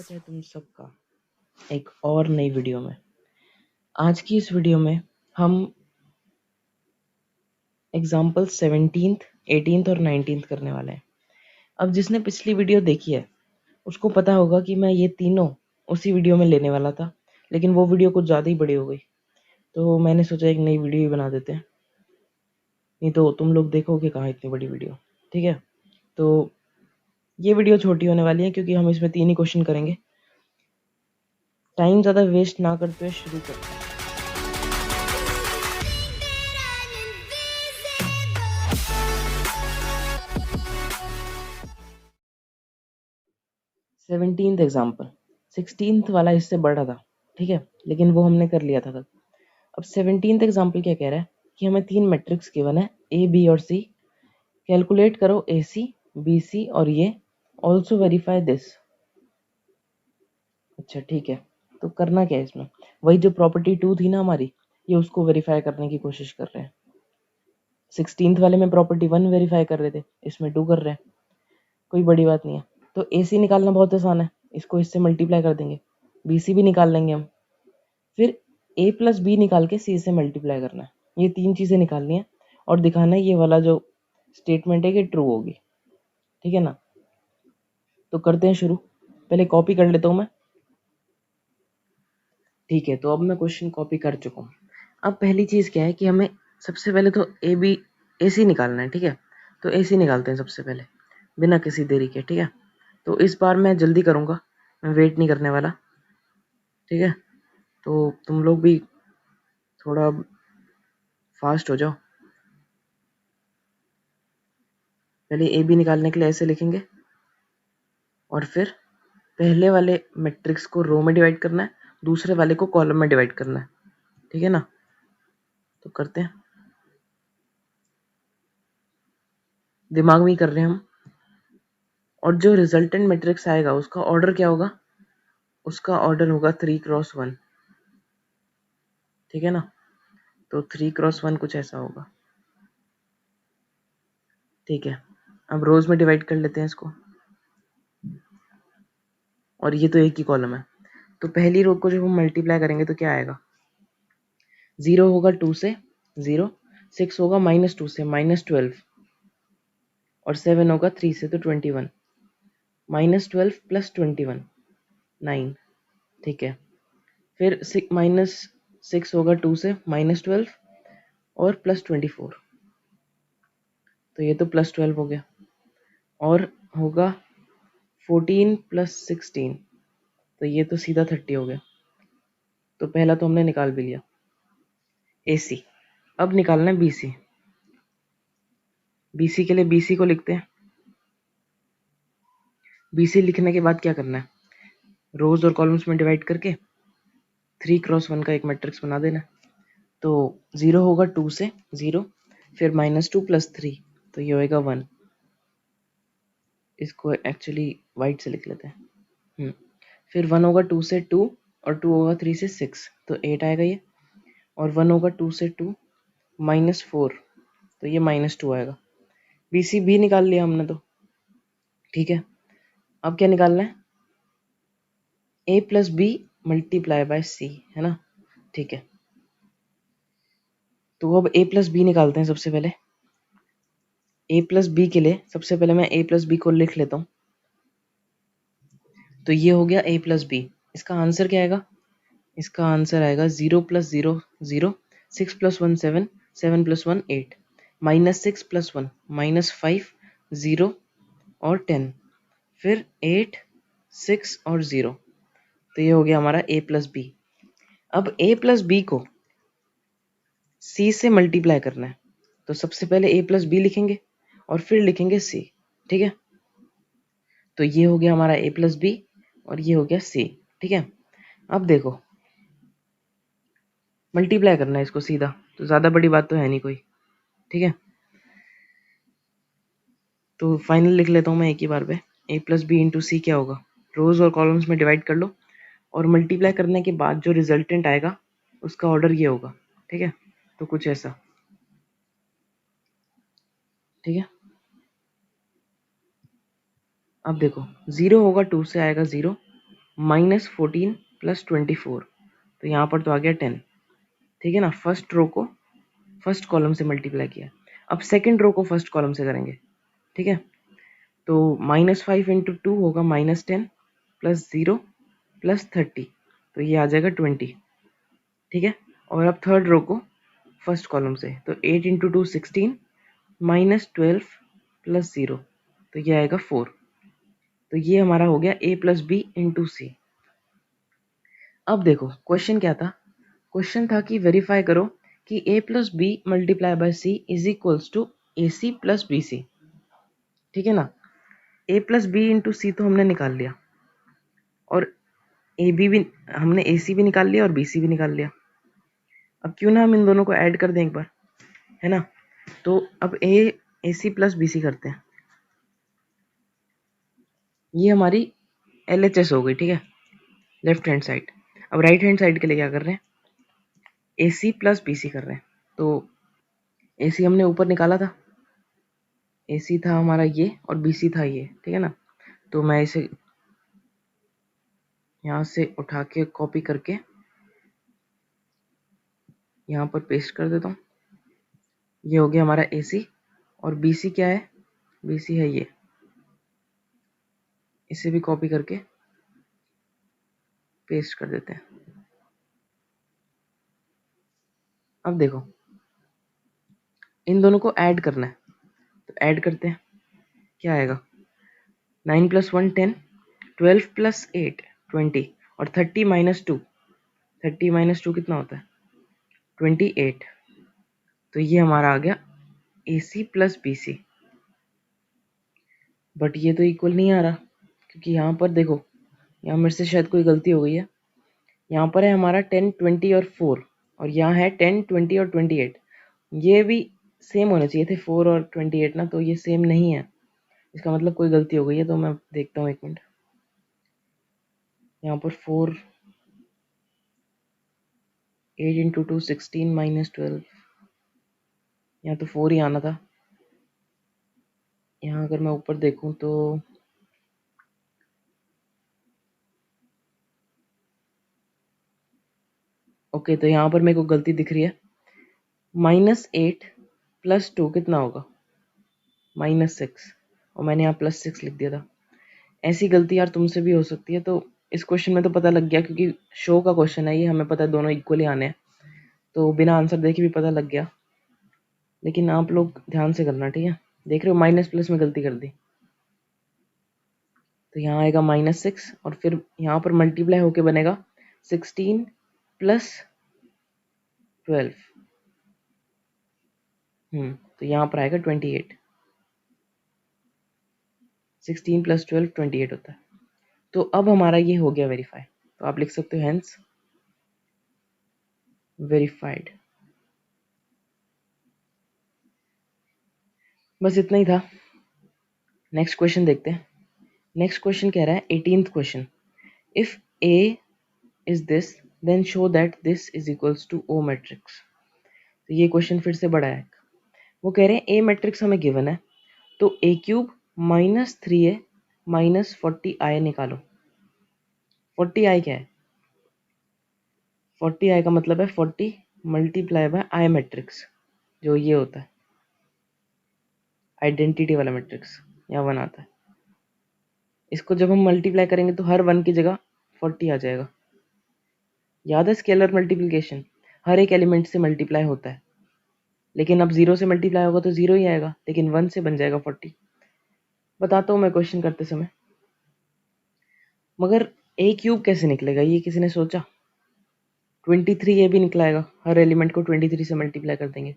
स्वागत है तुम सबका एक और नई वीडियो में। आज की इस वीडियो में हम एग्जाम्पल 17th, 18th और 19th करने वाले हैं। अब जिसने पिछली वीडियो देखी है उसको पता होगा कि मैं ये तीनों उसी वीडियो में लेने वाला था, लेकिन वो वीडियो कुछ ज़्यादा ही बड़ी हो गई, तो मैंने सोचा एक नई वीडियो ही बना देते हैं। नहीं तो तुम लोग देखोगे कहाँ इतनी बड़ी वीडियो। ठीक है, तो ये वीडियो छोटी होने वाली है क्योंकि हम इसमें 3 ही क्वेश्चन करेंगे। टाइम ज़्यादा वेस्ट ना करते हुए शुरू करते हैं। सेवनटीन्थ एग्जाम्पल, 16th वाला इससे बड़ा था, ठीक है, लेकिन वो हमने कर लिया था तब। अब 17th एग्जाम्पल क्या कह रहा है कि हमें 3 मैट्रिक्स गिवन है ए, बी और सी। कैलकुलेट करो ए सी, बी सी और ये, ऑल्सो वेरीफाई दिस। अच्छा ठीक है, तो करना क्या है इसमें? वही जो प्रॉपर्टी 2 थी ना हमारी, ये उसको वेरीफाई करने की कोशिश कर रहे हैं। 16th वाले में प्रॉपर्टी 1 वेरीफाई कर रहे थे, इसमें 2 कर रहे हैं, कोई बड़ी बात नहीं है। तो ए सी निकालना बहुत आसान है, इसको इससे मल्टीप्लाई कर देंगे। बी सी भी निकाल लेंगे हम, फिर ए प्लस बी निकाल के सी से मल्टीप्लाई करना है। ये 3 चीज़ें निकालनी है और दिखाना है ये वाला जो स्टेटमेंट है कि ट्रू होगी। ठीक है ना, तो करते हैं शुरू। पहले कॉपी कर लेता हूँ मैं। ठीक है, तो अब मैं क्वेश्चन कॉपी कर चुका हूँ। अब पहली चीज़ क्या है कि हमें सबसे पहले तो ए सी निकालना है। ठीक है, तो ए सी निकालते हैं सबसे पहले बिना किसी देरी के। ठीक है, तो इस बार मैं जल्दी करूँगा, मैं वेट नहीं करने वाला। ठीक है, तो तुम लोग भी थोड़ा फास्ट हो जाओ। पहले ए बी निकालने के लिए ऐसे लिखेंगे और फिर पहले वाले मैट्रिक्स को रो में डिवाइड करना है, दूसरे वाले को कॉलम में डिवाइड करना है। ठीक है ना, तो करते हैं, दिमाग में ही कर रहे हैं हम। और जो रिजल्टेंट मैट्रिक्स आएगा उसका ऑर्डर क्या होगा? उसका ऑर्डर होगा 3x1। ठीक है ना, तो 3x1 कुछ ऐसा होगा। ठीक है, अब रोज में डिवाइड कर लेते हैं इसको, और ये तो एक ही कॉलम है, तो पहली रो को जब हम मल्टीप्लाई करेंगे तो क्या आएगा? 0 होगा 2 से 0, 6 होगा -2 से -12, और 7 होगा 3 से तो 21, -12 + 21 9। ठीक है, फिर -6 होगा 2 से -12 और +24, तो ये तो +12 हो गया। और होगा 14 + 16, तो ये तो सीधा 30 हो गया। तो पहला तो हमने निकाल भी लिया ए सी। अब निकालना है बी सी। बी सी के लिए बी सी को लिखते हैं। बी सी लिखने के बाद क्या करना है? रोज और कॉलम्स में डिवाइड करके 3x1 का एक मैट्रिक्स बना देना। तो 0 होगा 2 से 0, फिर -2 + 3, तो ये होएगा 1। इसको एक्चुअली वाइट से लिख लेते हैं। फिर 1 होगा 2 से 2, और 2 होगा 3 से 6, तो 8 आएगा ये। और 1 होगा 2 से 2 -4, तो ये -2 आएगा। बी सी भी निकाल लिया हमने तो। ठीक है, अब क्या निकालना है? ए प्लस बी मल्टीप्लाई बाय सी, है ना। ठीक है, तो अब ए प्लस बी निकालते हैं सबसे पहले। ए प्लस बी के लिए सबसे पहले मैं ए प्लस बी को लिख लेता हूँ। तो ये हो गया ए प्लस बी। इसका आंसर क्या आएगा? इसका आंसर आएगा 0 + 0 0, 6 + 1 7, 7 + 1 8, -6 + 1 -5, 0 और 10, फिर 8, 6 और 0, तो ये हो गया हमारा ए प्लस बी। अब ए प्लस बी को सी से मल्टीप्लाई करना है, तो सबसे पहले ए प्लस बी लिखेंगे और फिर लिखेंगे सी। ठीक है, तो ये हो गया हमारा ए प्लस बी और ये हो गया सी। ठीक है, अब देखो मल्टीप्लाई करना है इसको सीधा, तो ज़्यादा बड़ी बात तो है नहीं कोई। ठीक है, तो फाइनल लिख लेता हूँ मैं एक ही बार पे। ए प्लस बी इंटू सी क्या होगा? रोज और कॉलम्स में डिवाइड कर लो, और मल्टीप्लाई करने के बाद जो रिजल्टेंट आएगा उसका ऑर्डर ये होगा। ठीक है, तो कुछ ऐसा। ठीक है, अब देखो 0 होगा 2 से आएगा 0, -14 + 24, तो यहाँ पर तो आ गया 10। ठीक है ना, फर्स्ट रो को फर्स्ट कॉलम से मल्टीप्लाई किया। अब सेकंड रो को फर्स्ट कॉलम से करेंगे। ठीक है, तो -5 × 2 होगा -10 + 0 + 30, तो ये आ जाएगा 20। ठीक है, और अब थर्ड रो को फर्स्ट कॉलम से, तो 8 × 2 16 -12 + 0, तो ये आएगा 4। तो ये हमारा हो गया A + B × C। अब देखो क्वेश्चन क्या था, क्वेश्चन था कि वेरीफाई करो कि A + B × C = AC + BC। ठीक है ना, A + B × C तो हमने निकाल लिया, और AB भी हमने AC भी निकाल लिया और BC भी निकाल लिया। अब क्यों ना हम इन दोनों को ऐड कर दें एक बार, है ना। तो अब AC + BC करते हैं, ये हमारी LHS हो गई। ठीक है, लेफ्ट हैंड साइड। अब राइट हैंड साइड के लिए क्या कर रहे हैं, AC + BC कर रहे हैं। तो AC हमने ऊपर निकाला था, AC था हमारा ये और BC था ये। ठीक है ना, तो मैं इसे यहाँ से उठा के कॉपी करके यहाँ पर पेस्ट कर देता हूँ। ये हो गया हमारा AC, और BC क्या है, BC है ये, इसे भी कॉपी करके पेस्ट कर देते हैं। अब देखो इन दोनों को ऐड करना है, तो ऐड करते हैं। क्या आएगा, 9 + 1 10, 12 + 8 20, और 30 - 2, 30 - 2 कितना होता है, 28। तो ये हमारा आ गया AC + BC। बट ये तो इक्वल नहीं आ रहा, क्योंकि यहाँ पर देखो, यहाँ मेरे से शायद कोई गलती हो गई है। यहाँ पर है हमारा 10 20 और 4, और यहाँ है 10 20 और 28। ये भी सेम होने चाहिए थे 4 और 28 ना, तो ये सेम नहीं है, इसका मतलब कोई गलती हो गई है। तो मैं देखता हूँ, एक मिनट। यहाँ पर 4, 8 × 2 16 -12, यहाँ तो 4 ही आना था। यहाँ अगर मैं ऊपर देखूँ तो ओके, तो यहाँ पर मेरे को गलती दिख रही है। -8 + 2 कितना होगा, -6, और मैंने यहाँ +6 लिख दिया था। ऐसी गलती यार तुमसे भी हो सकती है। तो इस क्वेश्चन में तो पता लग गया, क्योंकि शो का क्वेश्चन है ये, हमें पता है दोनों इक्वली आने हैं, तो बिना आंसर देखे भी पता लग गया। लेकिन आप लोग ध्यान से करना, ठीक है। देख रहे हो, माइनस प्लस में गलती कर दी, तो यहाँ आएगा -6, और फिर यहाँ पर मल्टीप्लाई होके बनेगा 16 + 12। तो यहाँ पर आएगा 28। 16 + 12 28 होता है। तो अब हमारा ये हो गया वेरीफाई, तो आप लिख सकते हो हेंस वेरीफाइड। बस इतना ही था। नेक्स्ट क्वेश्चन देखते हैं। नेक्स्ट क्वेश्चन कह रहा है 18th question, if A is this then show that this is equals to O matrix. तो ये क्वेश्चन फिर से बड़ा है। वो कह रहे हैं A मैट्रिक्स हमें गिवन है, तो A³ - 3A - 40I निकालो। 40I क्या है, 40I का मतलब है 40 × I मैट्रिक्स, जो ये होता है आइडेंटिटी वाला मैट्रिक्स, यहाँ 1 आता है। इसको जब हम मल्टीप्लाई करेंगे तो हर 1 की जगह 40 आ जाएगा। याद है स्केलर मल्टीप्लिकेशन, हर एक एलिमेंट से मल्टीप्लाई होता है, लेकिन अब 0 से मल्टीप्लाई होगा तो 0 ही आएगा, लेकिन 1 से बन जाएगा 40। बताता हूँ मैं क्वेश्चन करते समय। मगर A³ कैसे निकलेगा, ये किसी ने सोचा। 23A भी निकलाएगा, हर एलिमेंट को 23 से मल्टीप्लाई कर देंगे।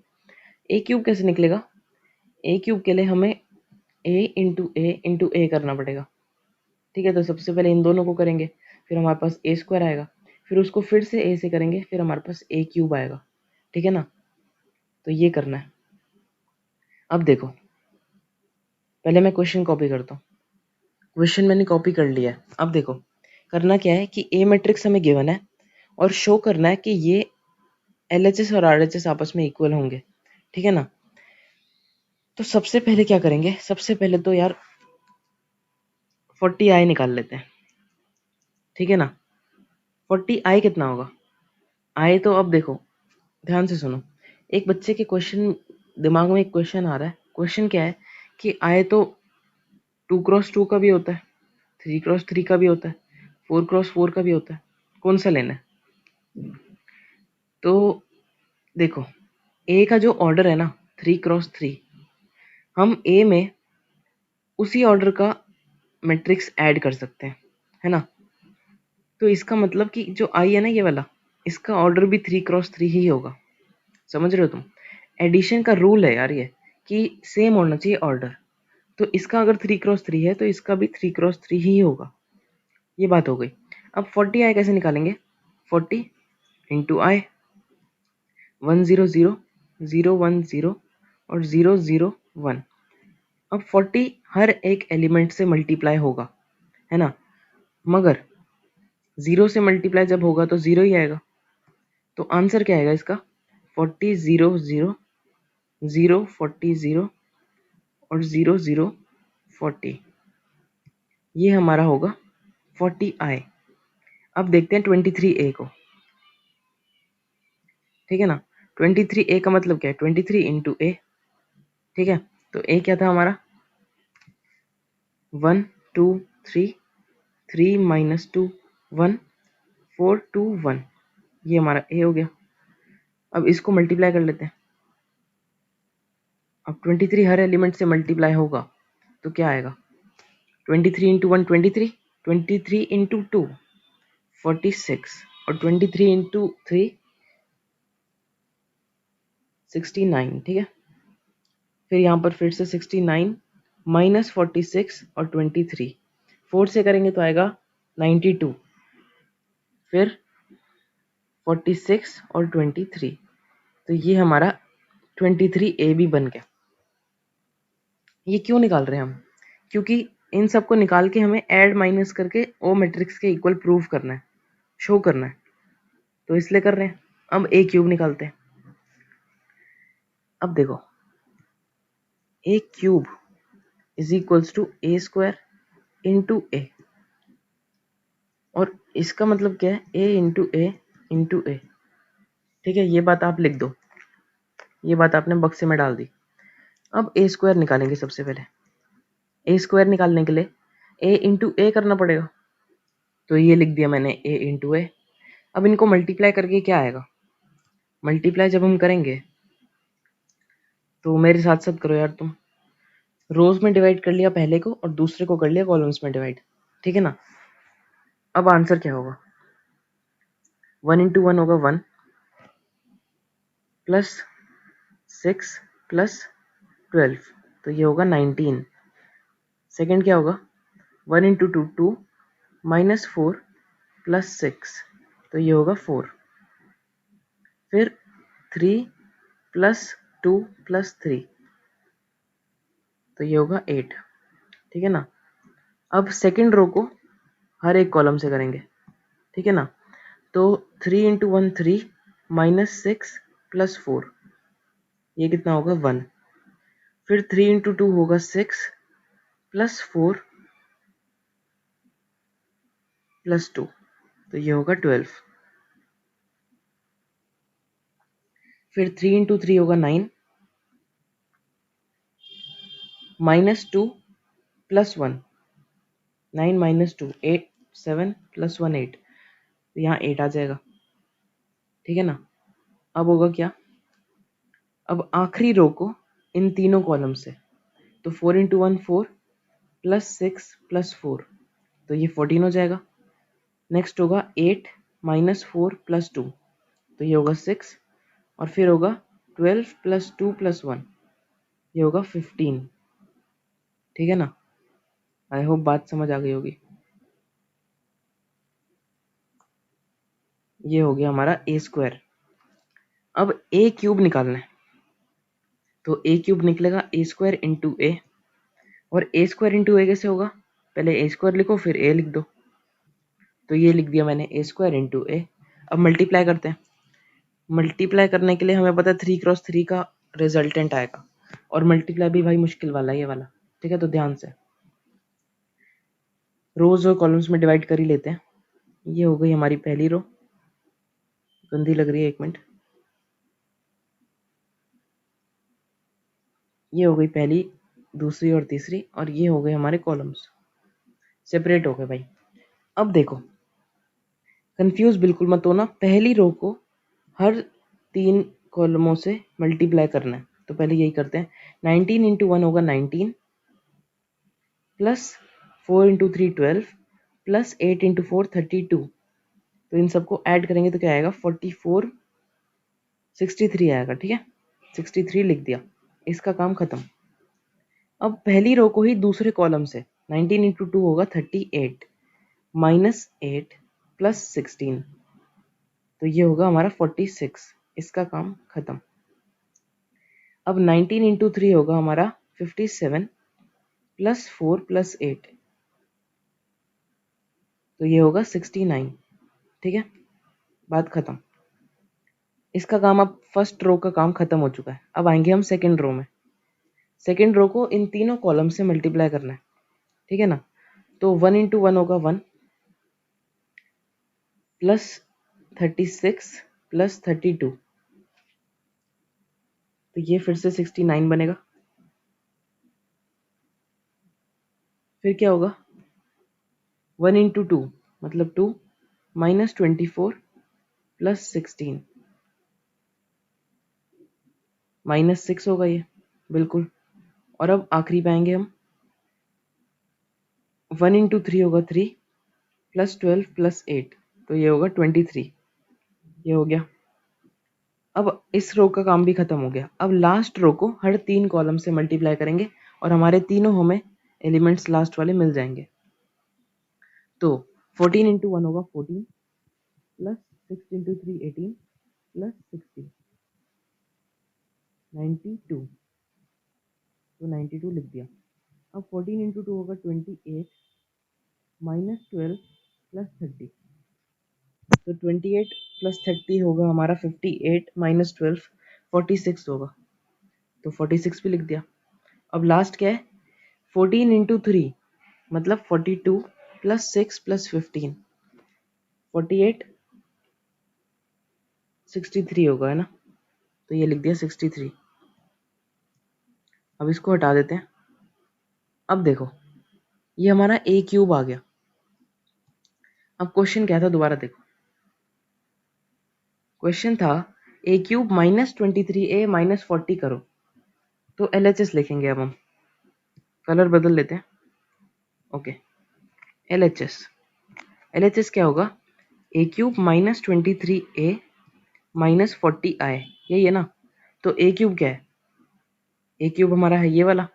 A³ कैसे निकलेगा, A³ के लिए हमें A × A करना पड़ेगा। ठीक है, तो सबसे पहले इन दोनों को करेंगे, फिर हमारे पास A² आएगा, फिर उसको फिर से A से करेंगे, फिर हमारे पास A³ आएगा। ठीक है ना, तो ये करना है। अब देखो, पहले मैं क्वेश्चन कॉपी करता हूँ। क्वेश्चन मैंने कॉपी कर लिया है। अब देखो करना क्या है कि A मैट्रिक्स हमें गिवन है, और शो करना है कि ये LHS और RHS आपस में इक्वल होंगे। ठीक है ना, तो सबसे पहले क्या करेंगे, सबसे पहले तो यार 40I निकाल लेते हैं। ठीक है ना। 40i कितना होगा? i तो अब देखो, ध्यान से सुनो। एक बच्चे के क्वेश्चन दिमाग में एक क्वेश्चन आ रहा है। क्वेश्चन क्या है कि i तो 2x2 का भी होता है, 3x3 का भी होता है, 4x4 का भी होता है, कौन सा लेना है? तो देखो, ए का जो ऑर्डर है ना 3x3, हम ए में उसी ऑर्डर का मैट्रिक्स ऐड कर सकते हैं, है ना। तो इसका मतलब कि जो आई है ना ये वाला, इसका ऑर्डर भी 3x3 ही होगा। समझ रहे हो तुम? एडिशन का रूल है यार ये, कि सेम होना चाहिए ऑर्डर। तो इसका अगर 3x3 है तो इसका भी 3x3 ही होगा। ये बात हो गई। अब 40i कैसे निकालेंगे? 40 इंटू आई, 1 0 0 0 1 0 और 0 0 1। अब 40 हर एक एलिमेंट से मल्टीप्लाई होगा, है ना। मगर 0 से मल्टीप्लाई जब होगा तो 0 ही आएगा। तो आंसर क्या आएगा इसका? 40 0 0 0 40 0 और 0 0 40। ये हमारा होगा 40i। अब देखते हैं 23a को। ठीक है ना। 23a का मतलब क्या है? 23 इंटू ए। ठीक है, तो ए क्या था हमारा? 1 2 3, 3 माइनस 2 1, 4 2 1। ये हमारा ए हो गया। अब इसको मल्टीप्लाई कर लेते हैं। अब 23 हर एलिमेंट से मल्टीप्लाई होगा तो क्या आएगा? 23 इंटू 1 23, 23 इंटू 2 46 और 23 इंटू 3 69। ठीक है, फिर यहाँ पर फिर से 69 माइनस 46 और 23, 4 से करेंगे तो आएगा 92, फिर 46 और 23। तो ये हमारा 23a भी बन गया। ये क्यों निकाल रहे हैं हम? क्योंकि इन सबको निकाल के हमें ऐड माइनस करके ओ मैट्रिक्स के इक्वल प्रूव करना है, शो करना है, तो इसलिए कर रहे हैं। अब ए क्यूब निकालते हैं। अब देखो, A cube is equals to A square into A, और इसका मतलब क्या है? A into A into A. ठीक है, ये बात आप लिख दो, ये बात आपने बक्से में डाल दी। अब ए स्क्वायर निकालेंगे। सबसे पहले ए स्क्वायर निकालने के लिए ए इंटू ए करना पड़ेगा, तो ये लिख दिया मैंने ए इंटू ए। अब इनको मल्टीप्लाई करके क्या आएगा? मल्टीप्लाई जब हम करेंगे तो मेरे साथ साथ करो यार तुम। रोज में डिवाइड कर लिया पहले को और दूसरे को कर लिया कॉलम्स में डिवाइड। ठीक है ना। अब आंसर क्या होगा? 1 इंटू 1 होगा 1 प्लस 6 प्लस 12, तो ये होगा 19। सेकेंड क्या होगा? 1 इंटू 2 2 माइनस 4 प्लस 6, तो ये होगा 4। फिर 3 प्लस 2 प्लस 3, तो ये होगा 8। ठीक है ना। अब सेकेंड रो को हर एक कॉलम से करेंगे। ठीक है ना। तो 3 इंटू 1 3 माइनस 6 प्लस 4, ये कितना होगा? 1। फिर 3 इंटू 2 होगा 6 प्लस 4 प्लस 2, तो ये होगा 12। फिर 3 इंटू 3 होगा 9 माइनस 2 प्लस 1, 9 माइनस 2 8, 7 प्लस 1 8, तो यहाँ 8 आ जाएगा। ठीक है ना। अब होगा क्या? अब आखिरी रो को इन तीनों कॉलम से, तो 4 इंटू 1 4 प्लस 6 प्लस 4, तो ये 14 हो जाएगा। नेक्स्ट होगा 8 माइनस 4 प्लस 2, तो ये होगा 6, और फिर होगा 12 प्लस 2 प्लस 1, ये होगा 15। ठीक है ना। आई होप बात समझ आ गई होगी। ये हो गया हमारा ए स्क्वायर। अब ए क्यूब निकालना है, तो ए क्यूब निकलेगा ए स्क्वायर इंटू ए, और ए स्क्वायर इंटू ए कैसे होगा? पहले ए स्क्वायर लिखो फिर ए लिख दो, तो ये लिख दिया मैंने ए स्क्वायर इंटू ए। अब मल्टीप्लाई करते हैं। मल्टीप्लाई करने के लिए हमें पता है 3x3 का रिजल्टेंट आएगा, और मल्टीप्लाई भी भाई मुश्किल वाला है ये वाला। ठीक है, तो ध्यान से रोज और कॉलम्स में डिवाइड कर ही लेते हैं। ये हो गई हमारी पहली रो, गंदी लग रही है, 1 मिनट। ये हो गई पहली, दूसरी और तीसरी, और ये हो गए हमारे कॉलम्स, सेपरेट हो गए भाई। अब देखो, कंफ्यूज बिल्कुल मत होना, पहली रो को हर 3 कॉलमों से मल्टीप्लाई करना है। तो पहले यही करते हैं। 19 इंटू 1 होगा 19, प्लस 4 इंटू 3 12, प्लस 8 इंटू 4 32। तो इन सबको ऐड करेंगे तो क्या आएगा, 44 63 आएगा। ठीक है, 63 लिख दिया, इसका काम खत्म। अब पहली रो को ही दूसरे कॉलम से 19 इंटू 2 होगा 38, माइनस 8 प्लस 16, तो ये होगा हमारा 46, इसका काम खत्म। अब 19 इंटू 3 होगा हमारा 57, प्लस 4 प्लस 8, तो ये होगा 69। ठीक है, बात खत्म, इसका काम, अब फर्स्ट रो का काम खत्म हो चुका है। अब आएंगे हम सेकेंड रो में। सेकेंड रो को इन तीनों कॉलम से मल्टीप्लाई करना है। ठीक है ना, तो 1 इंटू 1 होगा 1, प्लस 36 प्लस 32, तो ये फिर से 69 बनेगा। फिर क्या होगा, 1 इंटू 2 मतलब 2, माइनस 24 प्लस 16, माइनस 6 होगा ये, बिल्कुल। और अब आखिरी पाएंगे हम, 1 इंटू 3 होगा 3, प्लस 12 प्लस 8, तो ये होगा 23। ये हो गया। अब इस रो का काम भी खत्म हो गया। अब लास्ट रो को हर 3 कॉलम से मल्टीप्लाई करेंगे और हमारे तीनों हमें एलिमेंट्स लास्ट वाले मिल जाएंगे। तो 14 इंटू 1 होगा 14, प्लस 6 इंटू 3 18, प्लस 60 92, तो 92 लिख दिया। अब 14 इंटू 2 होगा 28, माइनस 12 प्लस 30, तो 28 प्लस 30 होगा हमारा 58, माइनस 12 46 होगा, तो 46 भी लिख दिया। अब लास्ट क्या है, 14 इंटू 3 मतलब 42, प्लस 6 प्लस 15, 48 63 होगा, है ना, तो ये लिख दिया 63। अब इसको हटा देते हैं। अब देखो, ये हमारा ए क्यूब आ गया। अब क्वेश्चन क्या था, दोबारा देखो। क्वेश्चन था ए क्यूब माइनस 23a माइनस 40 करो। तो LHS लिखेंगे अब हम, कलर बदल लेते हैं। ओके, LHS, LHS क्या होगा, ए cube minus 23a minus 40i, यही है ना। तो ए क्यूब क्या है, ए क्यूब हमारा है ये वाला,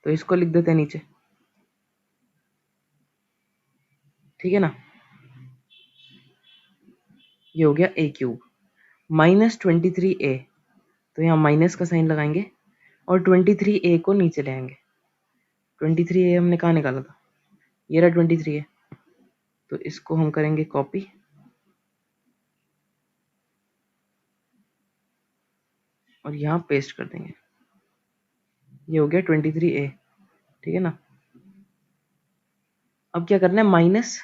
तो इसको लिख देते हैं नीचे। ठीक है ना, ये हो गया ए क्यूब माइनस 23a, तो यहाँ माइनस का साइन लगाएंगे और 23a को नीचे ले आएंगे। 23a हमने कहाँ निकाला था, ये रहा 23a, तो इसको हम करेंगे कॉपी और यहाँ पेस्ट कर देंगे। ये हो गया 23a। ठीक है ना, अब क्या करना है, माइनस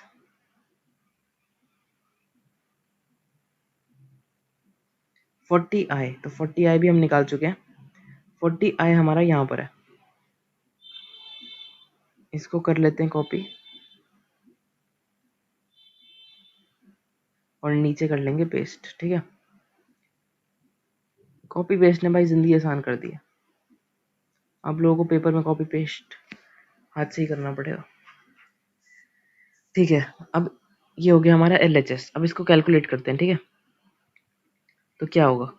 40i, तो 40i भी हम निकाल चुके हैं। 40i हमारा यहाँ पर है, इसको कर लेते हैं कॉपी और नीचे कर लेंगे पेस्ट। ठीक है, कॉपी पेस्ट ने भाई जिंदगी आसान कर दी है। आप लोगों को पेपर में कॉपी पेस्ट हाथ से ही करना पड़ेगा। ठीक है, अब ये हो गया हमारा LHS। अब इसको कैलकुलेट करते हैं। ठीक है, तो क्या होगा,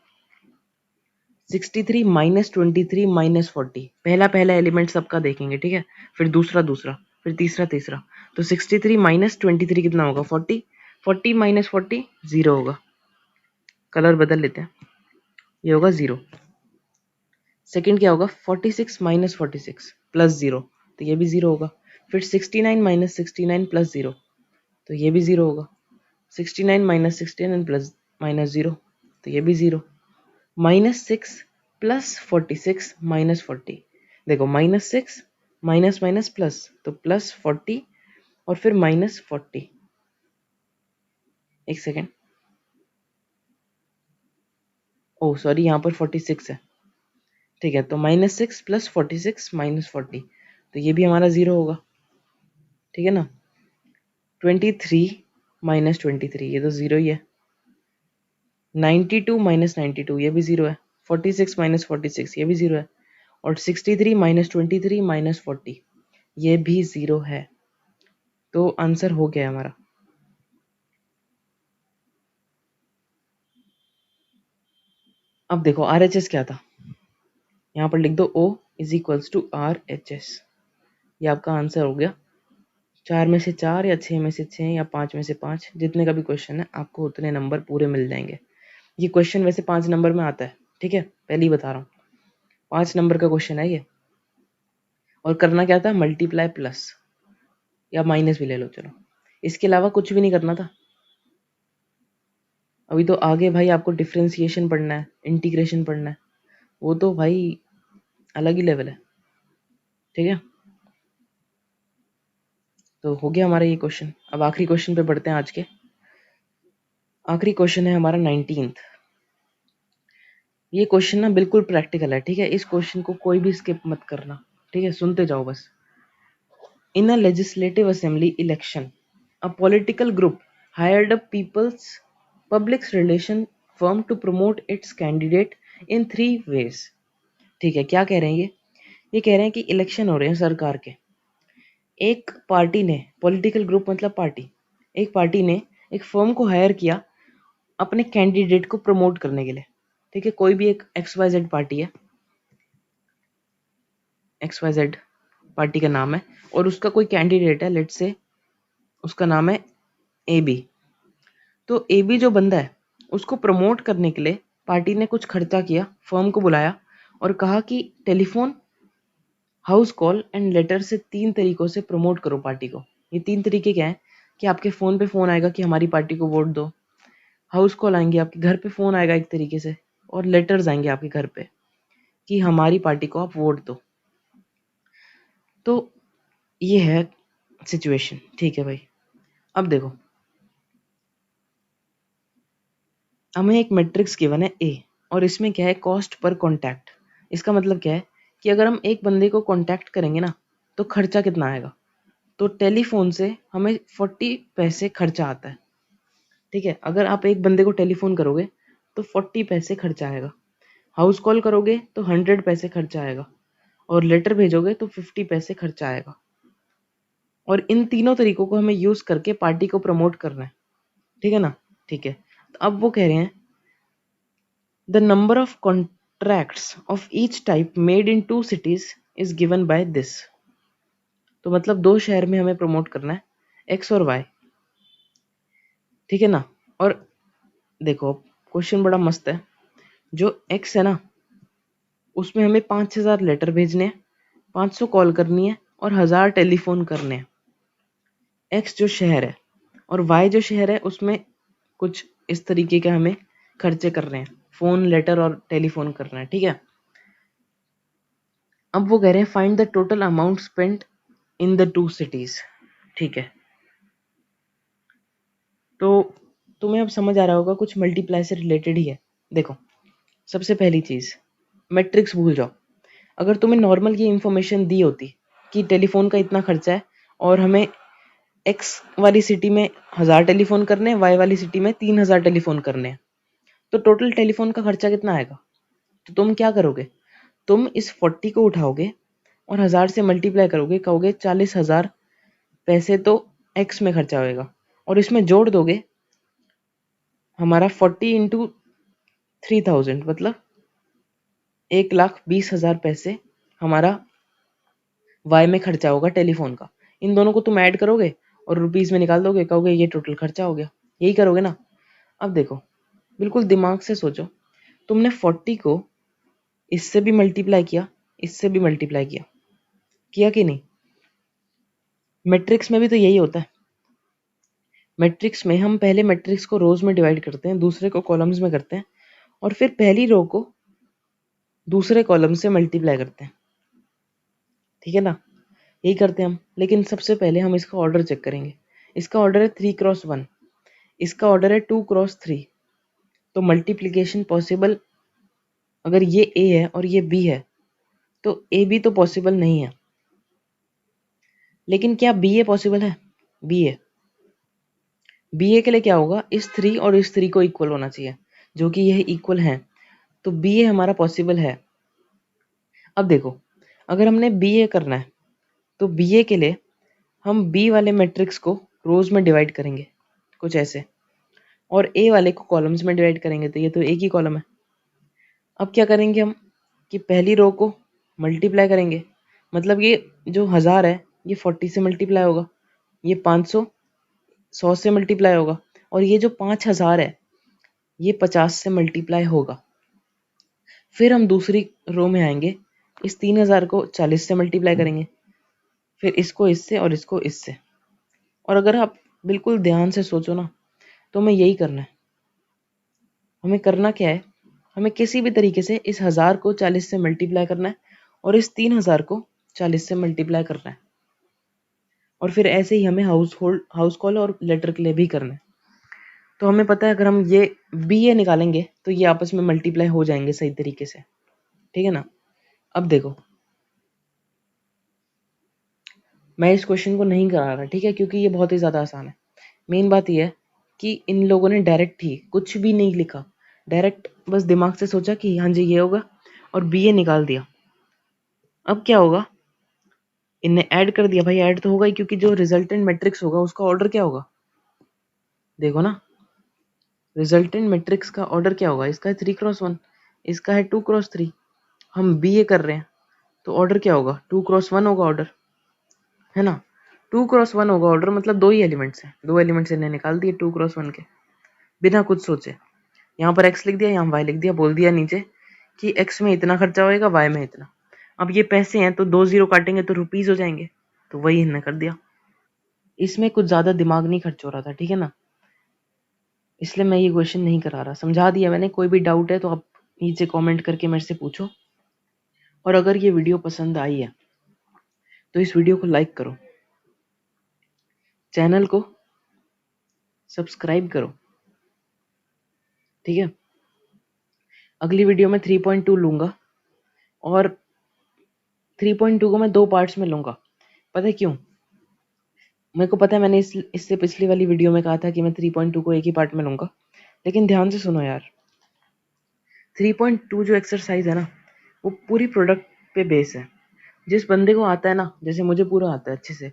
63 माइनस 23 माइनस 40, पहला पहला एलिमेंट सबका देखेंगे। ठीक है, फिर दूसरा दूसरा, फिर तीसरा तीसरा। तो 63 माइनस 23 कितना होगा, 40, 40 माइनस 40 0 होगा। कलर बदल लेते हैं, ये होगा 0। सेकंड क्या होगा, 46 माइनस 46 प्लस 0, तो ये भी 0 होगा। फिर 69 माइनस 69 प्लस 0, तो ये भी 0 होगा। 69 माइनस 69 प्लस माइनस 0, तो ये भी 0। -6 प्लस 46 माइनस 40, देखो -6 माइनस माइनस प्लस, तो प्लस 40 और फिर -40, एक सेकेंड, ओह सॉरी, यहाँ पर 46 है। ठीक है, तो -6 + 46 - 40, तो ये भी हमारा 0 होगा। ठीक है ना। 23 - 23 ये तो 0 ही है। 92 - 92 ये भी 0 है। 46 - 46 ये भी 0 है। और 63 - 23 - 40 ये भी 0 है। तो आंसर हो गया हमारा। अब देखो RHS क्या था, यहाँ पर लिख दो O = RHS, ये आपका आंसर हो गया। 4 में से 4 या 6 में से 6 या 5 में से 5, जितने का भी क्वेश्चन है आपको उतने नंबर पूरे मिल जाएंगे। ये क्वेश्चन वैसे 5 नंबर में आता है, ठीक है, पहले ही बता रहा हूँ, 5 नंबर का क्वेश्चन है ये। और करना क्या था, मल्टीप्लाई प्लस या माइनस भी ले लो, चलो, इसके अलावा कुछ भी नहीं करना था। अभी तो आगे भाई आपको डिफ्रेंसिएशन पढ़ना है, इंटीग्रेशन पढ़ना है, वो तो भाई अलग ही लेवल है। ठीक है, तो हो गया हमारा ये क्वेश्चन। अब आखिरी क्वेश्चन पे बढ़ते हैं आज के। आखिरी क्वेश्चन है हमारा 19th। ये क्वेश्चन ना बिल्कुल प्रैक्टिकल है, ठीक है, इस क्वेश्चन को कोई भी स्किप मत करना, ठीक है, सुनते जाओ बस। In a legislative assembly election, a political group hired a people's public relation firm to promote its candidate in 3 ways। ठीक है, क्या कह रहे हैं ये कह रहे हैं कि इलेक्शन हो रहे हैं सरकार के। एक पार्टी ने, पॉलिटिकल ग्रुप मतलब पार्टी, एक पार्टी ने एक फर्म को हायर किया अपने कैंडिडेट को प्रमोट करने के लिए। ठीक है, कोई भी एक XYZ पार्टी है, XYZ पार्टी का नाम है, और उसका कोई कैंडिडेट है, लेट्स से उसका नाम है AB। तो AB जो बंदा है उसको प्रमोट करने के लिए पार्टी ने कुछ खर्चा किया, फर्म को बुलाया और कहा कि telephone, house call and later से 3 तरीकों से प्रमोट करो पार्टी को। ये 3 तरीके क्या हैं कि आपके फ़ोन पे फ़ोन आएगा कि हमारी पार्टी को वोट दो, हाउस कॉल आएंगे, आपके घर पे फ़ोन आएगा एक तरीके से, और लेटर्स आएंगे आपके घर पे कि हमारी पार्टी को आप वोट दो। तो ये है सिचुएशन, ठीक है भाई। अब देखो, हमें एक मैट्रिक्स गिवन है A, और इसमें क्या है, कॉस्ट पर कॉन्टैक्ट। इसका मतलब क्या है कि अगर हम एक बंदे को कॉन्टैक्ट करेंगे ना तो खर्चा कितना आएगा। तो टेलीफोन से हमें 40 पैसे खर्चा आता है। ठीक है, अगर आप एक बंदे को टेलीफोन करोगे तो 40 पैसे खर्चा आएगा, हाउस कॉल करोगे तो 100 पैसे खर्चा आएगा, और लेटर भेजोगे तो 50 पैसे खर्चा आएगा। और इन तीनों तरीकों को हमें यूज करके पार्टी को प्रमोट करना है। ठीक है ना। ठीक है, तो अब वो कह रहे हैं the number of contracts of each type made in 2 cities is given by this. तो मतलब 2 शहर में हमें प्रमोट करना है, X और Y। ठीक है ना। और देखो क्वेश्चन बड़ा मस्त है। जो X है ना उसमें हमें 5000 लेटर भेजने हैं, 500 कॉल करनी है और 1000 टेलीफोन करने हैं। X जो शहर है, और Y जो शहर है उसमें कुछ इस तरीके के हमें खर्चे कर रहे हैं, फोन, लेटर और टेलीफोन करना है। ठीक है, अब वो कह रहे हैं find the total amount spent in the 2 cities। ठीक है, तो तुम्हें अब समझ आ रहा होगा, कुछ मल्टीप्लाई से रिलेटेड ही है। देखो, सबसे पहली चीज, मैट्रिक्स भूल जाओ। अगर तुम्हें नॉर्मल ये इन्फॉर्मेशन दी होती कि टेलीफोन का इतना खर्चा है और हमें X वाली सिटी में 1000 टेलीफोन करने हैं, Y वाली सिटी में 3000 टेलीफोन करने हैं, तो टोटल टेलीफोन का खर्चा कितना आएगा। तो तुम क्या करोगे, तुम इस 40 को उठाओगे और 1000 से मल्टीप्लाई करोगे, कहोगे 40,000 पैसे तो X में खर्चा होएगा, और इसमें जोड़ दोगे हमारा 40 इंटू 3000, मतलब 1,20,000 पैसे हमारा Y में खर्चा होगा टेलीफोन का। इन दोनों को तुम ऐड करोगे और रुपीस में निकाल दोगे, कहोगे ये टोटल खर्चा हो गया। यही करोगे ना। अब देखो, बिल्कुल दिमाग से सोचो, तुमने 40 को इससे भी मल्टीप्लाई किया, इससे भी मल्टीप्लाई किया, किया कि नहीं। मैट्रिक्स में भी तो यही होता है। मैट्रिक्स में हम पहले मैट्रिक्स को रोज में डिवाइड करते हैं, दूसरे को कॉलम्स में करते हैं, और फिर पहली रो को दूसरे कॉलम से मल्टीप्लाई करते हैं। ठीक है ना, यही करते हैं हम। लेकिन सबसे पहले हम इसका ऑर्डर चेक करेंगे। इसका ऑर्डर है 3 × 1। इसका ऑर्डर है 2 क्रॉस 3, तो मल्टीप्लिकेशन पॉसिबल, अगर ये ए है और ये बी है तो ए बी तो पॉसिबल नहीं है, लेकिन क्या बी ए पॉसिबल है? बी ए के लिए क्या होगा, इस 3 और इस 3 को इक्वल होना चाहिए, जो कि यह इक्वल है, तो बी ए हमारा पॉसिबल है। अब देखो, अगर हमने बी ए करना है तो बी ए के लिए हम बी वाले मैट्रिक्स को रोज में डिवाइड करेंगे कुछ ऐसे, और ए वाले को कॉलम्स में डिवाइड करेंगे, तो ये तो एक ही कॉलम है। अब क्या करेंगे हम कि पहली रो को मल्टीप्लाई करेंगे, मतलब ये जो 1000 है ये 40 से मल्टीप्लाई होगा, ये 500 100 से मल्टीप्लाई होगा, और ये जो 5000 है ये 50 से मल्टीप्लाई होगा। फिर हम दूसरी रो में आएंगे, इस 3000 को 40 से मल्टीप्लाई करेंगे, फिर इसको इससे और इसको इससे। और अगर आप बिल्कुल ध्यान से सोचो ना, तो हमें यही करना है। हमें करना क्या है, हमें किसी भी तरीके से इस 1000 को 40 से मल्टीप्लाई करना है और इस 3000 को 40 से मल्टीप्लाई करना है, और फिर ऐसे ही हमें हाउस कॉल और लेटर के लिए भी करना है। तो हमें पता है अगर हम ये बी ए निकालेंगे तो ये आपस में मल्टीप्लाई हो जाएंगे सही तरीके से, ठीक है ना। अब देखो, मैं इस क्वेश्चन को नहीं करा रहा, ठीक है, क्योंकि ये बहुत ही ज़्यादा आसान है। मेन बात यह है कि इन लोगों ने डायरेक्ट ही कुछ भी नहीं लिखा, डायरेक्ट बस दिमाग से सोचा कि हाँ जी ये होगा और बी ए निकाल दिया। अब क्या होगा, इनने ऐड कर दिया, भाई ऐड तो होगा ही, क्योंकि जो रिजल्टेंट मैट्रिक्स होगा उसका ऑर्डर क्या होगा, देखो ना, रिजल्टेंट मैट्रिक्स का ऑर्डर क्या होगा, इसका है 3 क्रॉस 1, इसका है 2 क्रॉस 3, हम बी ए कर रहे हैं तो ऑर्डर क्या होगा, 2 क्रॉस 1 होगा ऑर्डर, है ना। 2 क्रॉस 1 होगा ऑर्डर, मतलब दो ही एलिमेंट्स हैं, दो एलिमेंट्स इन्हें निकाल दिए 2 क्रॉस 1 के, बिना कुछ सोचे। यहाँ पर x लिख दिया, यहाँ y लिख दिया, बोल दिया नीचे कि x में इतना खर्चा होएगा, y में इतना। अब ये पैसे हैं तो 2 0 काटेंगे तो रुपीज हो जाएंगे, तो वही इन्हें कर दिया। इसमें कुछ ज़्यादा दिमाग नहीं खर्च हो रहा था, ठीक है ना, इसलिए मैं ये क्वेश्चन नहीं करा रहा, समझा दिया मैंने। कोई भी डाउट है तो आप नीचे कमेंट करके मेरे से पूछो, और अगर ये वीडियो पसंद आई है तो इस वीडियो को लाइक करो, चैनल को सब्सक्राइब करो, ठीक है। अगली वीडियो में 3.2 लूँगा, और 3.2 को मैं 2 पार्ट्स में लूँगा। पता है क्यों, मेरे को पता है, मैंने इससे पिछली वाली वीडियो में कहा था कि मैं 3.2 को एक ही पार्ट में लूँगा, लेकिन ध्यान से सुनो यार, 3.2 जो एक्सरसाइज है ना वो पूरी प्रोडक्ट पे बेस है। जिस बंदे को आता है ना, जैसे मुझे पूरा आता है अच्छे से,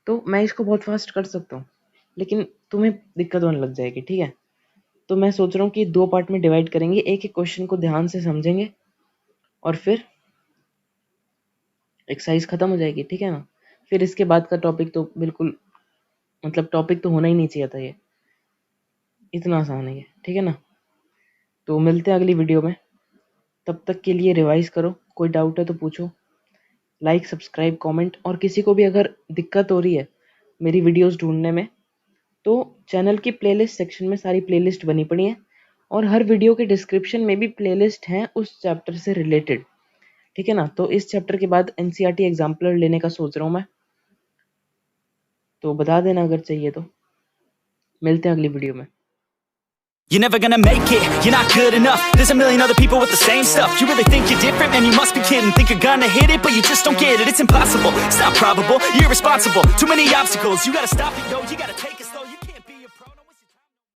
तो मैं इसको बहुत फास्ट कर सकता हूँ, लेकिन तुम्हें दिक्कत होने लग जाएगी, ठीक है। तो मैं सोच रहा हूँ कि 2 पार्ट में डिवाइड करेंगे, एक एक क्वेश्चन को ध्यान से समझेंगे और फिर एक्सरसाइज खत्म हो जाएगी, ठीक है ना। फिर इसके बाद का टॉपिक तो बिल्कुल, मतलब टॉपिक तो होना ही नहीं चाहिए था, ये इतना आसान है ये, ठीक है ना। तो मिलते हैं अगली वीडियो में, तब तक के लिए रिवाइज करो, कोई डाउट है तो पूछो, लाइक सब्सक्राइब कमेंट, और किसी को भी अगर दिक्कत हो रही है मेरी वीडियोस ढूंढने में, तो चैनल की प्लेलिस्ट सेक्शन में सारी प्लेलिस्ट बनी पड़ी हैं, और हर वीडियो के डिस्क्रिप्शन में भी प्लेलिस्ट हैं उस चैप्टर से रिलेटेड, ठीक है ना। तो इस चैप्टर के बाद एनसीईआरटी एग्जाम्पलर लेने का सोच रहा हूँ मैं, तो बता देना अगर चाहिए तो। मिलते हैं अगली वीडियो में। You're never gonna make it, you're not good enough. There's a million other people with the same stuff. You really think you're different? Man, you must be kidding. Think you're gonna hit it, but you just don't get it. It's impossible, it's not probable, you're irresponsible. Too many obstacles, you gotta stop it, yo, you gotta take a